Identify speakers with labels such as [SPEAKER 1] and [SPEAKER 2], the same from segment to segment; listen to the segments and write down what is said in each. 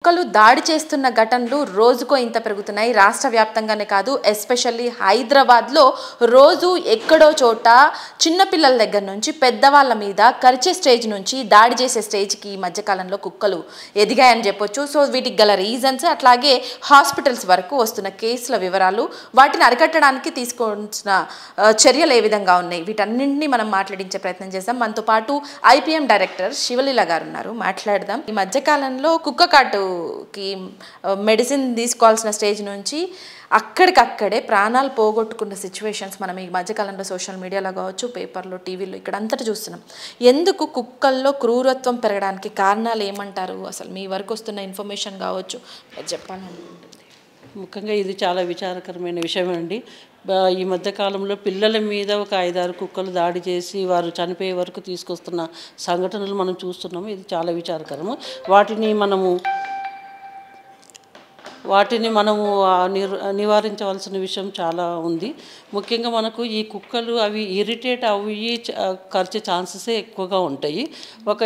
[SPEAKER 1] కుక్కలు దాడి చేస్తున్న ఘటనలు రోజుకో ఇంత పెరుగుతున్నాయి. రాష్ట్ర వ్యాప్తంగానే కాదు, ఎస్పెషల్లీ హైదరాబాద్లో రోజు ఎక్కడో చోట చిన్నపిల్లల దగ్గర నుంచి పెద్దవాళ్ళ మీద కరిచే స్టేజ్ నుంచి దాడి చేసే స్టేజ్కి ఈ మధ్యకాలంలో కుక్కలు ఎదిగాయని చెప్పొచ్చు. సో వీటికి గల రీజన్స్, అట్లాగే హాస్పిటల్స్ వరకు వస్తున్న కేసుల వివరాలు, వాటిని అరికట్టడానికి తీసుకోవాల్సిన చర్యలు ఏ విధంగా ఉన్నాయి, వీటన్నింటినీ మనం మాట్లాడించే ప్రయత్నం చేద్దాం. మనతో పాటు ఐపీఎం డైరెక్టర్ శివలీల గారు ఉన్నారు, మాట్లాడదాం. ఈ మధ్యకాలంలో కుక్క కాటు మెడిసిన్ తీసుకోవాల్సిన స్టేజ్ నుంచి అక్కడికక్కడే ప్రాణాలు పోగొట్టుకున్న సిచ్యువేషన్స్ మనం ఈ మధ్యకాలంలో సోషల్ మీడియాలో కావచ్చు, పేపర్లో, టీవీలో ఇక్కడ అంతటా చూస్తున్నాం. ఎందుకు కుక్కల్లో క్రూరత్వం పెరగడానికి కారణాలు ఏమంటారు? అసలు మీ వరకు వస్తున్న ఇన్ఫర్మేషన్ కావచ్చు, చెప్పాలనుకుంటుంది.
[SPEAKER 2] ముఖ్యంగా ఇది చాలా విచారకరమైన విషయం అండి. ఈ మధ్యకాలంలో పిల్లల మీద ఒక 5-6 కుక్కలు దాడి చేసి వారు చనిపోయే వరకు తీసుకొస్తున్న సంఘటనలు మనం చూస్తున్నాము. ఇది చాలా విచారకరము. వాటిని మనము నివారించవలసిన విషయం చాలా ఉంది. ముఖ్యంగా మనకు ఈ కుక్కలు అవి ఇరిటేట్ అయ్యి కరిచే ఛాన్సెసే ఎక్కువగా ఉంటాయి.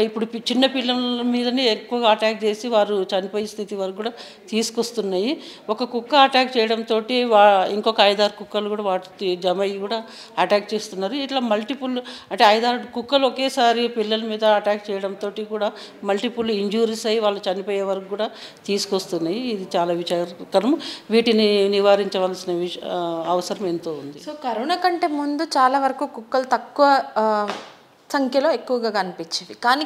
[SPEAKER 2] ఇప్పుడు చిన్న పిల్లల మీదనే ఎక్కువగా అటాక్ చేసి వారు చనిపోయే స్థితి వరకు కూడా తీసుకొస్తున్నాయి. ఒక కుక్క అటాక్ చేయడంతో ఇంకొక 5-6 కుక్కలు కూడా వాటి జమ అయ్యి కూడా అటాక్ చేస్తున్నారు. ఇట్లా మల్టిపుల్ అంటే 5-6 కుక్కలు ఒకేసారి పిల్లల మీద అటాక్ చేయడంతో కూడా మల్టిపుల్ ఇంజూరీస్ అయ్యి వాళ్ళు చనిపోయే వరకు కూడా తీసుకొస్తున్నాయి. ఇది చాలా విచారకరం. వీటిని నివారించవలసిన అవసరం ఎంతో ఉంది.
[SPEAKER 1] సో కరోనా కంటే ముందు చాలా వరకు కుక్కలు తక్కువ సంఖ్యలో ఎక్కువగా కనిపించేవి, కానీ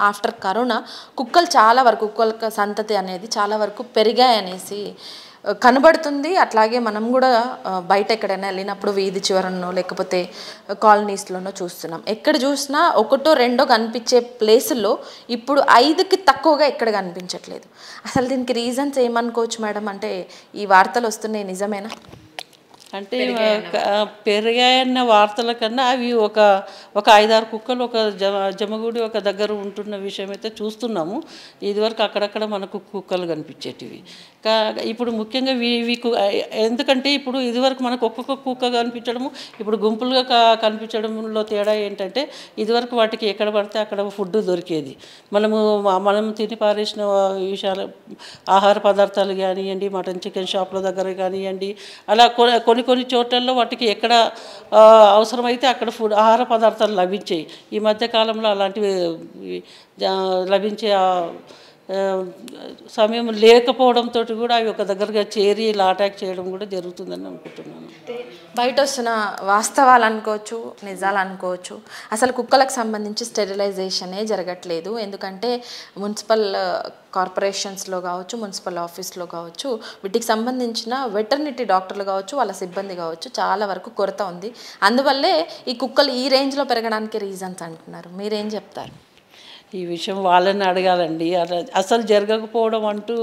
[SPEAKER 1] ఆఫ్టర్ కరోనా కుక్కలు చాలా వరకు, కుక్కల సంతతి అనేది చాలా వరకు పెరిగాయనేసి కనబడుతుంది. అట్లాగే మనం కూడా బయట ఎక్కడైనా వెళ్ళినప్పుడు వీధి చివరనో లేకపోతే కాలనీస్లోనో చూస్తున్నాం. ఎక్కడ చూసినా 1-2 కనిపించే ప్లేసుల్లో ఇప్పుడు 5కి తక్కువగా ఎక్కడ కనిపించట్లేదు. అసలు దీనికి రీజన్స్ ఏమనుకోవచ్చు మేడం? అంటే ఈ వార్తలు వస్తున్నాయి, నిజమేనా?
[SPEAKER 2] అంటే పెరిగాయన్న వార్తల కన్నా అవి ఒక 5-6 కుక్కలు ఒక జమగూడి ఒక దగ్గర ఉంటున్న విషయం అయితే చూస్తున్నాము. ఇదివరకు అక్కడక్కడ మనకు కుక్కలు కనిపించేటివి. ఇప్పుడు ముఖ్యంగా ఎందుకంటే ఇప్పుడు ఇదివరకు మనకు ఒక్కొక్క కుక్క కనిపించడము, ఇప్పుడు గుంపులుగా కనిపించడంలో తేడా ఏంటంటే ఇదివరకు వాటికి ఎక్కడ పడితే అక్కడ ఫుడ్ దొరికేది. మనం తిని పారేసిన విషయాలు, ఆహార పదార్థాలు కానివ్వండి, మటన్ చికెన్ షాప్ల దగ్గర కానివ్వండి, అలా కొన్ని చోట్లలో వాటికి ఎక్కడ అవసరమైతే అక్కడ ఆహార పదార్థాలు లభించాయి. ఈ మధ్యకాలంలో అలాంటివి లభించే సమయం లేకపోవడంతో కూడా అవి ఒక దగ్గరగా చేరి ఇలా అటాక్ చేయడం కూడా జరుగుతుందని అనుకుంటున్నాను.
[SPEAKER 1] బయట వస్తున్న వాస్తవాలు అనుకోవచ్చు, నిజాలు అనుకోవచ్చు. అసలు కుక్కలకు సంబంధించి స్టెరిలైజేషనే జరగట్లేదు. ఎందుకంటే మున్సిపల్ కార్పొరేషన్స్లో కావచ్చు, మున్సిపల్ ఆఫీస్లో కావచ్చు, వీటికి సంబంధించిన వెటర్నిటీ డాక్టర్లు కావచ్చు, వాళ్ళ సిబ్బంది కావచ్చు, చాలా వరకు కొరత ఉంది. అందువల్లే ఈ కుక్కలు ఈ రేంజ్లో పెరగడానికి రీజన్స్ అంటున్నారు. మీరేం చెప్తారు?
[SPEAKER 2] ఈ విషయం వాళ్ళని అడగాలండి. అసలు జరగకపోవడం అంటూ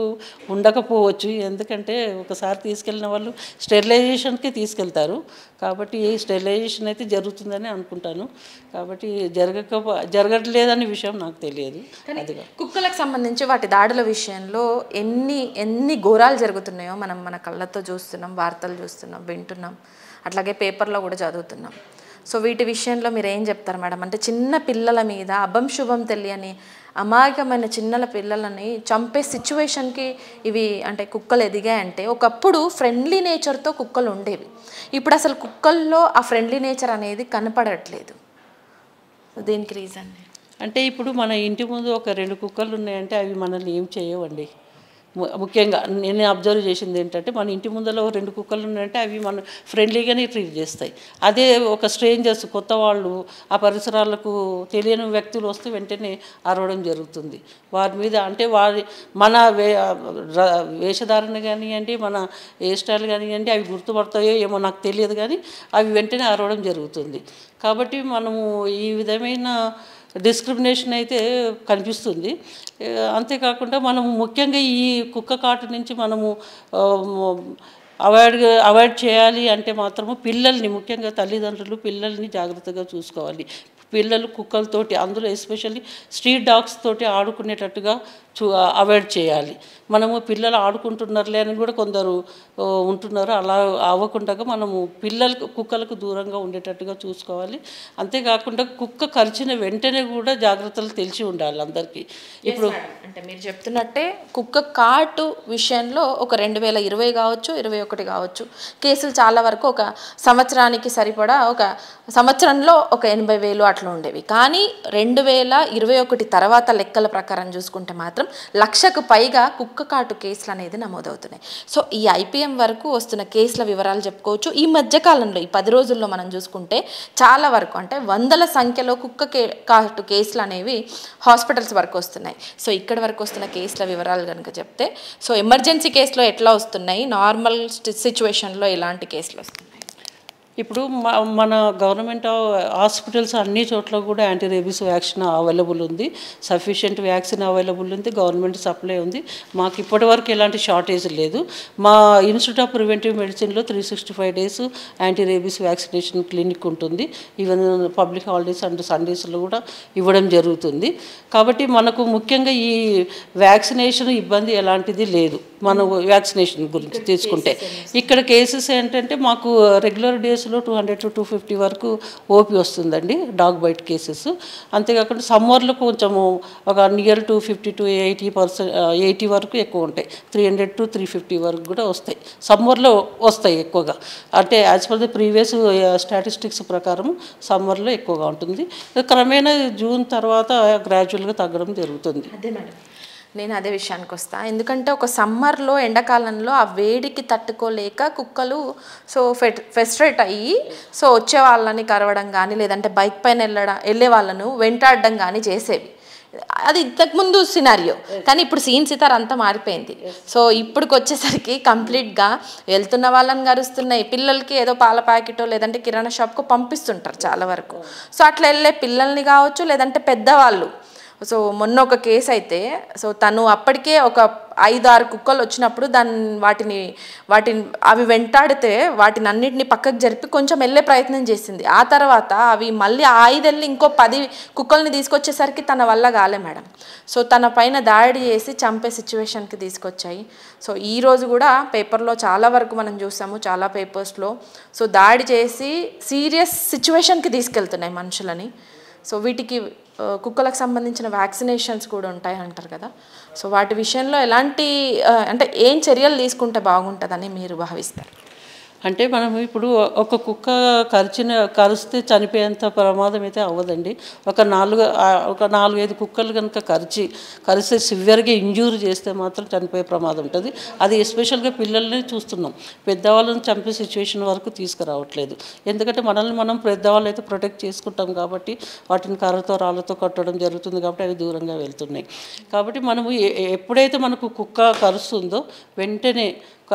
[SPEAKER 2] ఉండకపోవచ్చు. ఎందుకంటే ఒకసారి తీసుకెళ్ళిన వాళ్ళు స్టెరిలైజేషన్కి తీసుకెళ్తారు. కాబట్టి స్టెరిలైజేషన్ అయితే జరుగుతుందని అనుకుంటాను. కాబట్టి జరగట్లేదనే విషయం నాకు తెలియదు. అదిగా
[SPEAKER 1] కుక్కలకు సంబంధించి వాటి దాడుల విషయంలో ఎన్ని ఘోరాలు జరుగుతున్నాయో మన కళ్ళతో చూస్తున్నాం, వార్తలు చూస్తున్నాం, వింటున్నాం, అట్లాగే పేపర్లో కూడా చదువుతున్నాం. సో వీటి విషయంలో మీరు ఏం చెప్తారు మేడం? అంటే చిన్న పిల్లల మీద అభం శుభం తెలియని అమాయకమైన చిన్నల పిల్లలని చంపే సిచ్యువేషన్కి ఇవి అంటే కుక్కలు ఎదిగాయంటే, ఒకప్పుడు ఫ్రెండ్లీ నేచర్తో కుక్కలు ఉండేవి. ఇప్పుడు అసలు కుక్కల్లో ఆ ఫ్రెండ్లీ నేచర్ అనేది కనపడట్లేదు. దీనికి రీజన్
[SPEAKER 2] అంటే ఇప్పుడు మన ఇంటి ముందు ఒక 2 కుక్కలు ఉన్నాయంటే అవి మనల్ని ఏం చేయవండి. ముఖ్యంగా నేను అబ్జర్వ్ చేసింది ఏంటంటే, మన ఇంటి ముందర 2 కుక్కలు ఉన్నాయంటే అవి మన ఫ్రెండ్లీగానే ట్రీట్ చేస్తాయి. అదే ఒక స్ట్రేంజర్స్, కొత్త వాళ్ళు, ఆ పరిసరాలకు తెలియని వ్యక్తులు వస్తే వెంటనే అరవడం జరుగుతుంది. వారి మీద అంటే మన వేషధారణ కానివ్వండి, మన హెయిర్ స్టైల్ కానివ్వండి, అవి గుర్తుపడతాయో ఏమో నాకు తెలియదు, కానీ అవి వెంటనే అరవడం జరుగుతుంది. కాబట్టి మనము ఈ విధమైన డిస్క్రిమినేషన్ అయితే కనిపిస్తుంది. అంతేకాకుండా మనము ముఖ్యంగా ఈ కుక్క కాటు నుంచి మనము అవాయిడ్ చేయాలి అంటే మాత్రము పిల్లల్ని, ముఖ్యంగా తల్లిదండ్రులు పిల్లల్ని జాగ్రత్తగా చూసుకోవాలి. పిల్లలు కుక్కలతోటి, అందులో ఎస్పెషల్లీ స్ట్రీట్ డాగ్స్ తోటి ఆడుకునేటట్టుగా అవాయిడ్ చేయాలి. మనము పిల్లలు ఆడుకుంటున్నారులే అని కూడా కొందరు ఉంటున్నారు. అలా అవ్వకుండా మనము కుక్కలకు దూరంగా ఉండేటట్టుగా చూసుకోవాలి. అంతేకాకుండా కుక్క కరిచిన వెంటనే కూడా జాగ్రత్తలు తెలిసి ఉండాలి అందరికీ. ఇప్పుడు
[SPEAKER 1] అంటే మీరు చెప్తున్నట్టే కుక్క కాటు విషయంలో ఒక 2020 కావచ్చు, 21 కావచ్చు కేసులు చాలా వరకు ఒక సంవత్సరానికి సరిపడా ఒక సంవత్సరంలో ఒక 80,000 అట్లా ఉండేవి. కానీ 2021 తర్వాత లెక్కల ప్రకారం చూసుకుంటే మాత్రం 1,00,000కు పైగా కుక్క కాటు కేసులు అనేది నమోదవుతున్నాయి. సో ఈ IPM వరకు వస్తున్న కేసుల వివరాలు చెప్పుకోవచ్చు. ఈ మధ్యకాలంలో ఈ 10 రోజుల్లో మనం చూసుకుంటే చాలా వరకు అంటే వందల సంఖ్యలో కుక్క కాటు కేసులు అనేవి హాస్పిటల్స్ వరకు వస్తున్నాయి. సో ఇక్కడ వరకు వస్తున్న కేసుల వివరాలు కనుక చెప్తే, సో ఎమర్జెన్సీ కేసులో ఎట్లా వస్తున్నాయి, నార్మల్ సిచ్యువేషన్లో ఎలాంటి కేసులు వస్తున్నాయి?
[SPEAKER 2] ఇప్పుడు మన గవర్నమెంట్ హాస్పిటల్స్ అన్ని చోట్ల కూడా యాంటీ రేబీస్ వ్యాక్సిన్ అవైలబుల్ ఉంది. సఫిషియెంట్ వ్యాక్సిన్ అవైలబుల్ ఉంది. గవర్నమెంట్ సప్లై ఉంది. మాకు ఇప్పటివరకు ఎలాంటి షార్టేజ్ లేదు. మా ఇన్స్టిట్యూట్ ఆఫ్ ప్రివెంటివ్ మెడిసిన్లో 365 days anti rabies vaccination clinic ఉంటుంది. ఈవెన్ పబ్లిక్ హాలిడేస్ అండ్ సండేస్లో కూడా ఇవ్వడం జరుగుతుంది. కాబట్టి మనకు ముఖ్యంగా ఈ వ్యాక్సినేషన్ ఇబ్బంది ఎలాంటిది లేదు. మనం వ్యాక్సినేషన్ గురించి తీసుకుంటే ఇక్కడ కేసెస్ ఏంటంటే మాకు రెగ్యులర్ డేస్లో 200 to 250 వరకు ఓపీ వస్తుందండి, డాగ్ బైట్ కేసెస్. అంతేకాకుండా సమ్మర్లో కొంచెము ఒక నియర్ టు 50 to 80% వరకు ఎక్కువ ఉంటాయి. 300 to 350 వరకు కూడా వస్తాయి, సమ్మర్లో వస్తాయి ఎక్కువగా. అంటే as per the previous statistics ప్రకారం సమ్మర్లో ఎక్కువగా ఉంటుంది. క్రమేణా జూన్ తర్వాత గ్రాడ్యువల్గా తగ్గడం జరుగుతుంది.
[SPEAKER 1] అదే మేడం, నేను అదే విషయానికి వస్తాను. ఎందుకంటే ఒక సమ్మర్లో ఎండాకాలంలో ఆ వేడికి తట్టుకోలేక కుక్కలు సో ఫ్రస్ట్రేట్ అయ్యి సో వచ్చే వాళ్ళని కరవడం కానీ లేదంటే బైక్ పైన వెళ్ళే వాళ్ళను వెంటాడడం కానీ చేసేవి. అది ఇంతకుముందు సినారియో, కానీ ఇప్పుడు సీన్ సితార్ అంతా మారిపోయింది. సో ఇప్పటికి వచ్చేసరికి కంప్లీట్గా వెళ్తున్న వాళ్ళని కరుస్తున్నాయి. పిల్లలకి ఏదో పాల ప్యాకెటో లేదంటే కిరాణా షాప్కో పంపిస్తుంటారు చాలా వరకు. సో అట్లా వెళ్ళే పిల్లల్ని కావచ్చు లేదంటే పెద్దవాళ్ళు. సో మొన్న ఒక కేసు అయితే సో తను అప్పటికే ఒక 5-6 కుక్కలు వచ్చినప్పుడు వాటిని అవి వెంటాడితే వాటిని అన్నిటిని పక్కకు జరిపి కొంచెం వెళ్ళే ప్రయత్నం చేసింది. ఆ తర్వాత అవి మళ్ళీ 5 వెళ్ళి ఇంకో 10 కుక్కల్ని తీసుకొచ్చేసరికి తన వల్ల కాలే మేడం. సో తన పైన దాడి చేసి చంపే సిచ్యువేషన్కి తీసుకొచ్చాయి. సో ఈరోజు కూడా పేపర్లో చాలా వరకు మనం చూసాము, చాలా పేపర్స్లో సో దాడి చేసి సీరియస్ సిచ్యువేషన్కి తీసుకెళ్తున్నాయి మనుషులని. సో వీటికి కుక్కలకు సంబంధించిన వ్యాక్సినేషన్స్ కూడా ఉంటాయి అంటారు కదా. సో వాటి విషయంలో ఎలాంటి అంటే ఏం చర్యలు తీసుకుంటే బాగుంటుందని మీరు భావిస్తారు?
[SPEAKER 2] అంటే మనం ఇప్పుడు ఒక కుక్క కరిస్తే చనిపోయేంత ప్రమాదం అయితే అవ్వదండి. ఒక 4-5 కుక్కలు కనుక కరిస్తే సివియర్గా ఇంజూరీ చేస్తే మాత్రం చనిపోయే ప్రమాదం ఉంటుంది. అది ఎస్పెషల్గా పిల్లల్ని చూస్తున్నాం, పెద్దవాళ్ళని చంపే సిచ్యువేషన్ వరకు తీసుకురావట్లేదు. ఎందుకంటే మనం పెద్దవాళ్ళు అయితే ప్రొటెక్ట్ చేసుకుంటాం కాబట్టి వాటిని కర్రతో రాళ్ళతో కట్టడం జరుగుతుంది కాబట్టి అవి దూరంగా వెళ్తున్నాయి. కాబట్టి మనము ఎప్పుడైతే మనకు కుక్క కరుస్తుందో వెంటనే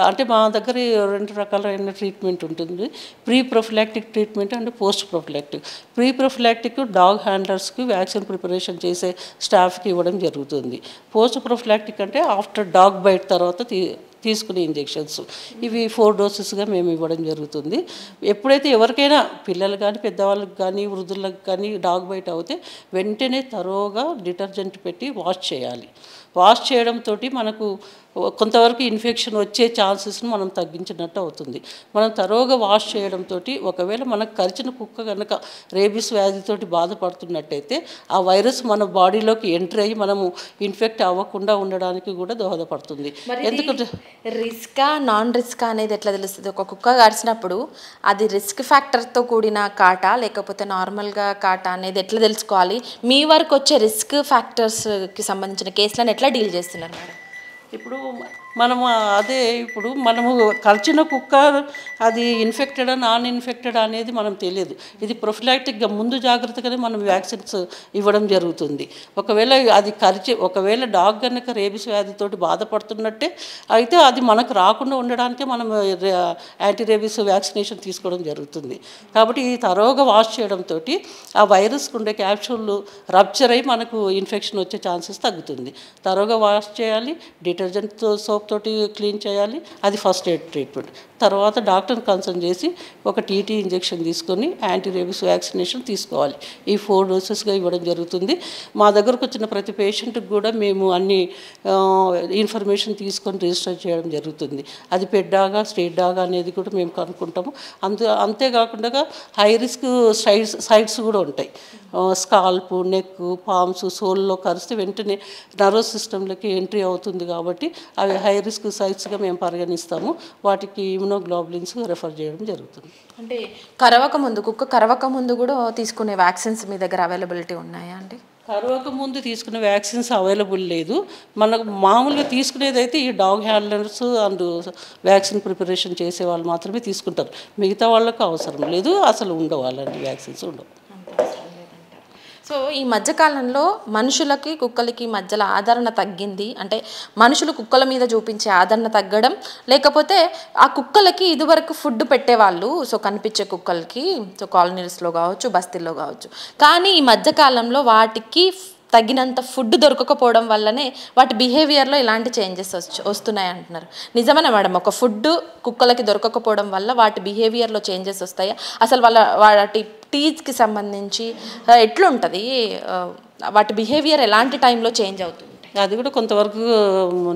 [SPEAKER 2] అంటే మా దగ్గర 2 రకాలైన ట్రీట్మెంట్ ఉంటుంది. Pre prophylactic treatment and post prophylactic. Pre prophylactic dog హ్యాండ్లర్స్కి వ్యాక్సిన్ ప్రిపరేషన్ చేసే స్టాఫ్కి ఇవ్వడం జరుగుతుంది. పోస్ట్ ప్రొఫిలాక్టిక్ అంటే ఆఫ్టర్ డాగ్ బైట్ తర్వాత తీసుకునే ఇంజెక్షన్స్. ఇవి 4 doses మేము ఇవ్వడం జరుగుతుంది. ఎప్పుడైతే ఎవరికైనా పిల్లలు కానీ పెద్దవాళ్ళకి కానీ వృద్ధులకు కానీ డాగ్ బైట్ అవుతే వెంటనే తరోగా డిటర్జెంట్ పెట్టి వాష్ చేయాలి. వాష్ చేయడంతో మనకు కొంతవరకు ఇన్ఫెక్షన్ వచ్చే ఛాన్సెస్ను మనం తగ్గించినట్టు అవుతుంది. మనం తరోగా వాష్ చేయడంతో ఒకవేళ మనకు కరిచిన కుక్క కనుక రేబీస్ వ్యాధితోటి బాధపడుతున్నట్టయితే ఆ వైరస్ మన బాడీలోకి ఎంటర్ అయ్యి మనము ఇన్ఫెక్ట్ అవ్వకుండా ఉండడానికి కూడా దోహదపడుతుంది. ఎందుకంటే
[SPEAKER 1] రిస్కా నాన్ రిస్కా అనేది ఎట్లా తెలుస్తుంది? ఒక కుక్క కరిచినప్పుడు అది రిస్క్ ఫ్యాక్టర్తో కూడిన కాటా లేకపోతే నార్మల్గా కాటా అనేది ఎట్లా తెలుసుకోవాలి? మీ వరకు వచ్చే రిస్క్ ఫ్యాక్టర్స్కి సంబంధించిన కేసులను ఎట్లా డీల్ చేస్తున్నారు మేడం?
[SPEAKER 2] ఇప్పుడు మనము కరిచిన కుక్క అది ఇన్ఫెక్టెడా నాన్ ఇన్ఫెక్టెడ్ అనేది మనం తెలియదు. ఇది ప్రొఫిలాక్టిక్గా ముందు జాగ్రత్తగానే మనం వ్యాక్సిన్స్ ఇవ్వడం జరుగుతుంది. ఒకవేళ డాగ్ కనుక రేబీస్ వ్యాధితోటి బాధపడుతున్నట్టే అయితే అది మనకు రాకుండా ఉండడానికే మనం యాంటీ రేబీస్ వ్యాక్సినేషన్ తీసుకోవడం జరుగుతుంది. కాబట్టి ఈ తరోగా వాష్ చేయడంతో ఆ వైరస్కి ఉండే క్యాప్సూల్ రప్చర్ అయ్యి మనకు ఇన్ఫెక్షన్ వచ్చే ఛాన్సెస్ తగ్గుతుంది. తరోగా వాష్ చేయాలి, డిటర్జెంట్ సోప్ తోటి క్లీన్ చేయాలి, అది ఫస్ట్ ఎయిడ్ ట్రీట్మెంట్. తర్వాత డాక్టర్ని కన్సల్ట్ చేసి ఒక టీటీ ఇంజెక్షన్ తీసుకొని యాంటీ రేబిస్ వ్యాక్సినేషన్ తీసుకోవాలి. ఈ 4 డోసెస్గా ఇవ్వడం జరుగుతుంది. మా దగ్గరకు వచ్చిన ప్రతి పేషెంట్కి కూడా మేము అన్ని ఇన్ఫర్మేషన్ తీసుకొని రిజిస్టర్ చేయడం జరుగుతుంది. అది పెడ్ డాగా స్ట్రీట్ డాగా అనేది కూడా మేము కనుక్కుంటాము. అంతేకాకుండా హై రిస్క్ సైట్స్ కూడా ఉంటాయి. స్కాల్ప్, నెక్, పామ్స్, సోల్లో కరిస్తే వెంటనే నర్వస్ సిస్టంలోకి ఎంట్రీ అవుతుంది కాబట్టి అవి హై రిస్క్ సైట్స్గా మేము పరిగణిస్తాము. వాటికి ఇమ్యునోగ్లోబులిన్స్ రెఫర్ చేయడం జరుగుతుంది.
[SPEAKER 1] అంటే కుక్క కరవక ముందు కూడా తీసుకునే వ్యాక్సిన్స్ మీ దగ్గర అవైలబిలిటీ ఉన్నాయా అండి?
[SPEAKER 2] కరవక ముందు తీసుకునే వ్యాక్సిన్స్ అవైలబుల్ లేదు. మనకు మామూలుగా తీసుకునేది అయితే ఈ dog handlers and vaccine preparation చేసే వాళ్ళు మాత్రమే తీసుకుంటారు. మిగతా వాళ్ళకు అవసరం లేదు, అసలు ఉండవు, అలాంటి వ్యాక్సిన్స్ ఉండవు.
[SPEAKER 1] సో ఈ మధ్యకాలంలో మనుషులకి కుక్కలకి మధ్యలో ఆదరణ తగ్గింది. అంటే మనుషులు కుక్కల మీద చూపించే ఆదరణ తగ్గడం, లేకపోతే ఆ కుక్కలకి ఇదివరకు ఫుడ్ పెట్టేవాళ్ళు, సో కనిపించే కుక్కలకి, సో కాలనీస్లో కావచ్చు, బస్తీల్లో కావచ్చు. కానీ ఈ మధ్యకాలంలో వాటికి తగినంత ఫుడ్ దొరకకపోవడం వల్లనే వాటి బిహేవియర్లో ఇలాంటి చేంజెస్ వస్తున్నాయి అంటున్నారు. నిజమేనా మేడం? ఒక ఫుడ్ కుక్కలకి దొరకకపోవడం వల్ల వాటి బిహేవియర్లో చేంజెస్ వస్తాయా? అసలు వాటి టీత్కి సంబంధించి ఎట్లుంటుంది? వాటి బిహేవియర్ ఎలాంటి టైంలో చేంజ్ అవుతుంది?
[SPEAKER 2] అది కూడా కొంతవరకు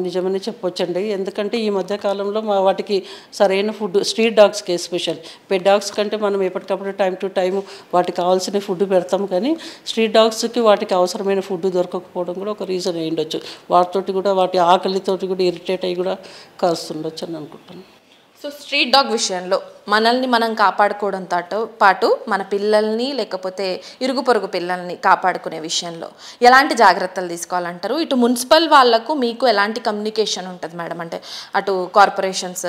[SPEAKER 2] నిజమని చెప్పొచ్చండి. ఎందుకంటే ఈ మధ్యకాలంలో వాటికి సరైన ఫుడ్, స్ట్రీట్ డాగ్స్కి ఎస్పెషల్, పెట్ డాగ్స్ కంటే మనం ఎప్పటికప్పుడు టైం టు టైం వాటికి కావాల్సిన ఫుడ్ పెడతాం. కానీ స్ట్రీట్ డాగ్స్కి వాటికి అవసరమైన ఫుడ్ దొరకకపోవడం కూడా ఒక రీజన్ అయి ఉండొచ్చు. వాటితోటి కూడా వాటి ఆకలితోటి కూడా ఇరిటేట్ అయ్యి కూడా కలుస్తుండొచ్చు అని అనుకుంటాను.
[SPEAKER 1] సో స్ట్రీట్ డాగ్ విషయంలో మనల్ని మనం కాపాడుకోవడంతో పాటు మన పిల్లల్ని, లేకపోతే ఇరుగు పొరుగు పిల్లల్ని కాపాడుకునే విషయంలో ఎలాంటి జాగ్రత్తలు తీసుకోవాలంటారు? ఇటు మున్సిపల్ వాళ్ళకు మీకు ఎలాంటి కమ్యూనికేషన్ ఉంటుంది మేడం? అంటే అటు కార్పొరేషన్స్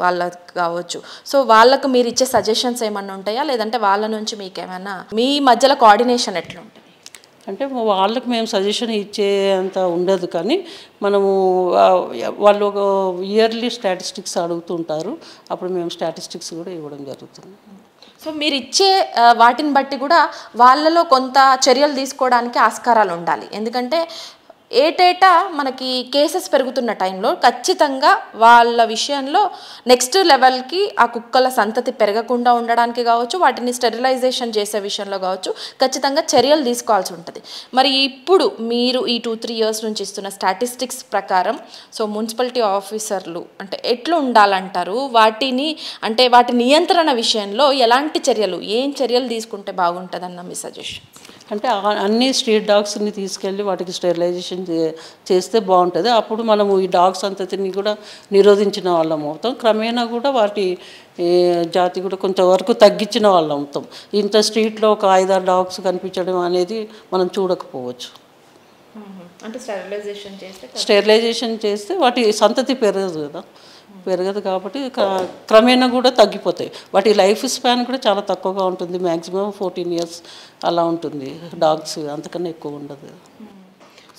[SPEAKER 1] వాళ్ళకు కావచ్చు, సో వాళ్ళకు మీరు ఇచ్చే సజెషన్స్ ఏమన్నా ఉంటాయా? లేదంటే వాళ్ళ నుంచి మీకు ఏమైనా మీ మధ్యలో కోఆర్డినేషన్ ఎట్లా ఉంటుంది?
[SPEAKER 2] అంటే వాళ్ళకి మేము సజెషన్ ఇచ్చే అంత ఉండదు, కానీ మనము వాళ్ళు ఒక ఇయర్లీ స్టాటిస్టిక్స్ అడుగుతుంటారు, అప్పుడు మేము స్టాటిస్టిక్స్ కూడా ఇవ్వడం జరుగుతుంది.
[SPEAKER 1] సో మీరు ఇచ్చే వాటిని బట్టి కూడా వాళ్ళలో కొంత చర్యలు తీసుకోవడానికి ఆస్కారాలు ఉండాలి. ఎందుకంటే ఏటేటా మనకి కేసెస్ పెరుగుతున్న టైంలో ఖచ్చితంగా వాళ్ళ విషయంలో నెక్స్ట్ లెవెల్కి ఆ కుక్కల సంతతి పెరగకుండా ఉండడానికి కావచ్చు, వాటిని స్టెరిలైజేషన్ చేసే విషయంలో కావచ్చు, ఖచ్చితంగా చర్యలు తీసుకోవాల్సి ఉంటుంది. మరి ఇప్పుడు మీరు ఈ 2-3 years నుంచి ఇస్తున్న స్టాటిస్టిక్స్ ప్రకారం సో మున్సిపాలిటీ ఆఫీసర్లు అంటే ఎట్లా ఉండాలంటారు? వాటి నియంత్రణ విషయంలో ఎలాంటి చర్యలు, ఏం చర్యలు తీసుకుంటే బాగుంటుందన్న మీ సజెషన్?
[SPEAKER 2] అంటే అన్ని స్ట్రీట్ డాగ్స్ని తీసుకెళ్ళి వాటికి స్టెరిలైజేషన్ చేస్తే బాగుంటుంది. అప్పుడు మనము ఈ డాగ్స్ అంతటిని కూడా నిరోధించిన వాళ్ళం అవుతాం. క్రమేణా కూడా వాటి జాతి కూడా కొంతవరకు తగ్గించిన వాళ్ళం అవుతాం. ఇంత స్ట్రీట్లో ఒక 5-6 డాగ్స్ కనిపించడం అనేది మనం చూడకపోవచ్చు.
[SPEAKER 1] అంటే
[SPEAKER 2] స్టెరిలైజేషన్ చేస్తే వాటి సంతతి పెరగదు కాబట్టి క్రమేణా కూడా తగ్గిపోతాయి. వాటి లైఫ్ స్పాన్ కూడా చాలా తక్కువగా ఉంటుంది. మ్యాక్సిమం 14 years అలా ఉంటుంది డాగ్స్, అంతకన్నా ఎక్కువ ఉండదు.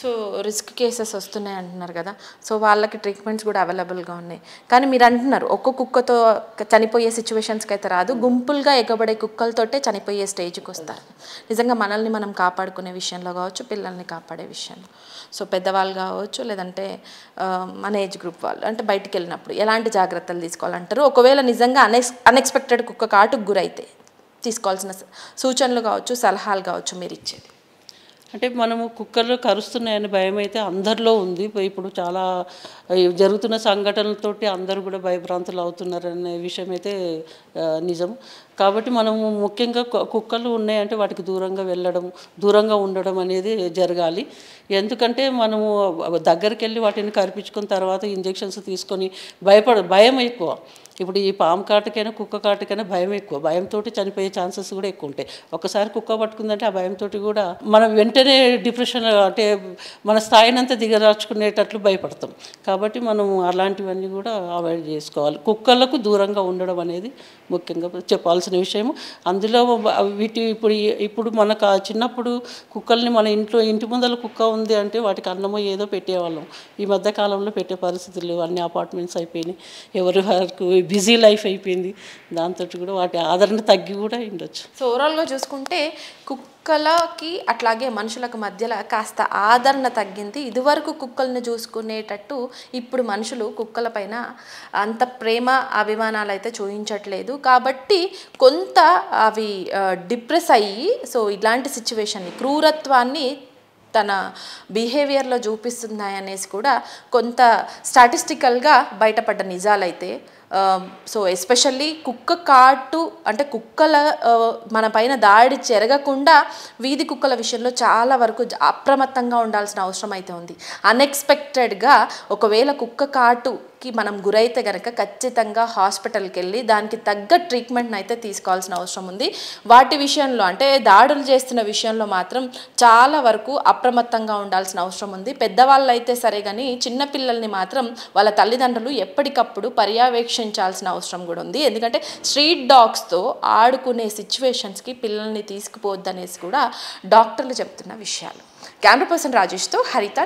[SPEAKER 1] సో రిస్క్ కేసెస్ వస్తున్నాయి అంటున్నారు కదా, సో వాళ్ళకి ట్రీట్మెంట్స్ కూడా అవైలబుల్గా ఉన్నాయి. కానీ మీరు అంటున్నారు ఒక్క కుక్కతో చనిపోయే సిచ్యువేషన్స్కి అయితే రాదు, గుంపులుగా ఎగబడే కుక్కలతోటే చనిపోయే స్టేజ్కి వస్తారు. నిజంగా మనల్ని మనం కాపాడుకునే విషయంలో కావచ్చు, పిల్లల్ని కాపాడే విషయంలో, సో పెద్దవాళ్ళు కావచ్చు, లేదంటే మన ఏజ్ గ్రూప్ వాళ్ళు, అంటే బయటికి వెళ్ళినప్పుడు ఎలాంటి జాగ్రత్తలు తీసుకోవాలంటారు? ఒకవేళ నిజంగా అన్ఎక్స్పెక్టెడ్ కుక్క కాటుకు గురైతే తీసుకోవాల్సిన సూచనలు కావచ్చు, సలహాలు కావచ్చు మీరు ఇచ్చేది?
[SPEAKER 2] అంటే మనము కుక్కలు కరుస్తున్నాయని భయం అయితే అందరిలో ఉంది. ఇప్పుడు చాలా జరుగుతున్న సంఘటనలతోటి అందరూ కూడా భయభ్రాంతులు అవుతున్నారనే విషయం అయితే నిజం. కాబట్టి మనము ముఖ్యంగా కుక్కలు ఉన్నాయంటే వాటికి దూరంగా ఉండడం అనేది జరగాలి. ఎందుకంటే మనము దగ్గరికి వెళ్ళి వాటిని కరిపించుకున్న తర్వాత ఇంజెక్షన్స్ తీసుకొని భయం ఎక్కువ. ఇప్పుడు ఈ పాము కాటుకైనా కుక్క కాటుకైనా భయం ఎక్కువ, భయంతో చనిపోయే ఛాన్సెస్ కూడా ఎక్కువ ఉంటాయి. ఒకసారి కుక్క పట్టుకుందంటే ఆ భయంతో కూడా మనం వెంటనే డిప్రెషన్, అంటే మన స్థాయినంతా దిగరాచుకునేటట్లు భయపడతాం. కాబట్టి మనం అలాంటివన్నీ కూడా అవాయిడ్ చేసుకోవాలి. కుక్కలకు దూరంగా ఉండడం అనేది ముఖ్యంగా చెప్పాల్సిన విషయం. అందులో ఇప్పుడు మనకు చిన్నప్పుడు కుక్కల్ని మన ఇంటి ముందర కుక్క ఉంది అంటే వాటికి అన్నమో ఏదో పెట్టేవాళ్ళం. ఈ మధ్య కాలంలో పెట్టే పరిస్థితులు, అన్ని అపార్ట్మెంట్స్ అయిపోయినాయి, ఎవరి వరకు బిజీ లైఫ్ అయిపోయింది. దాంతో కూడా వాటి ఆదరణ తగ్గి కూడా ఉండొచ్చు.
[SPEAKER 1] సో ఓవరాల్గా చూసుకుంటే కుక్కలకి అట్లాగే మనుషులకు మధ్యలో కాస్త ఆదరణ తగ్గింది. ఇదివరకు కుక్కల్ని చూసుకునేటట్టు ఇప్పుడు మనుషులు కుక్కల పైన అంత ప్రేమ అభిమానాలు అయితే చూపించట్లేదు. కాబట్టి కొంత అవి డిప్రెస్ అయ్యి సో ఇలాంటి సిచ్యువేషన్ని క్రూరత్వాన్ని తన బిహేవియర్లో చూపిస్తున్నాయి అనేసి కూడా కొంత స్టాటిస్టికల్గా బయటపడ్డ నిజాలైతే. సో ఎస్పెషల్లీ కుక్క కాటు అంటే కుక్కల మన పైన దాడి జరగకుండా వీధి కుక్కల విషయంలో చాలా వరకు అప్రమత్తంగా ఉండాల్సిన అవసరం అయితే ఉంది. అన్ఎక్స్పెక్టెడ్గా ఒకవేళ కుక్క కాటుకి మనం గురైతే కనుక ఖచ్చితంగా హాస్పిటల్కి వెళ్ళి దానికి తగ్గ ట్రీట్మెంట్ని అయితే తీసుకోవాల్సిన అవసరం ఉంది. వాటి విషయంలో అంటే దాడులు చేస్తున్న విషయంలో మాత్రం చాలా వరకు అప్రమత్తంగా ఉండాల్సిన అవసరం ఉంది. పెద్దవాళ్ళు అయితే సరే కానీ చిన్నపిల్లల్ని మాత్రం వాళ్ళ తల్లిదండ్రులు ఎప్పటికప్పుడు పర్యవేక్షించాల్సిన అవసరం కూడా ఉంది. ఎందుకంటే స్ట్రీట్ డాగ్స్తో ఆడుకునే సిచ్యువేషన్స్కి పిల్లల్ని తీసుకుపోవద్దనేసి కూడా డాక్టర్లు చెప్తున్న విషయాలు. కెమెరా పర్సన్ రాజేష్తో హరిత.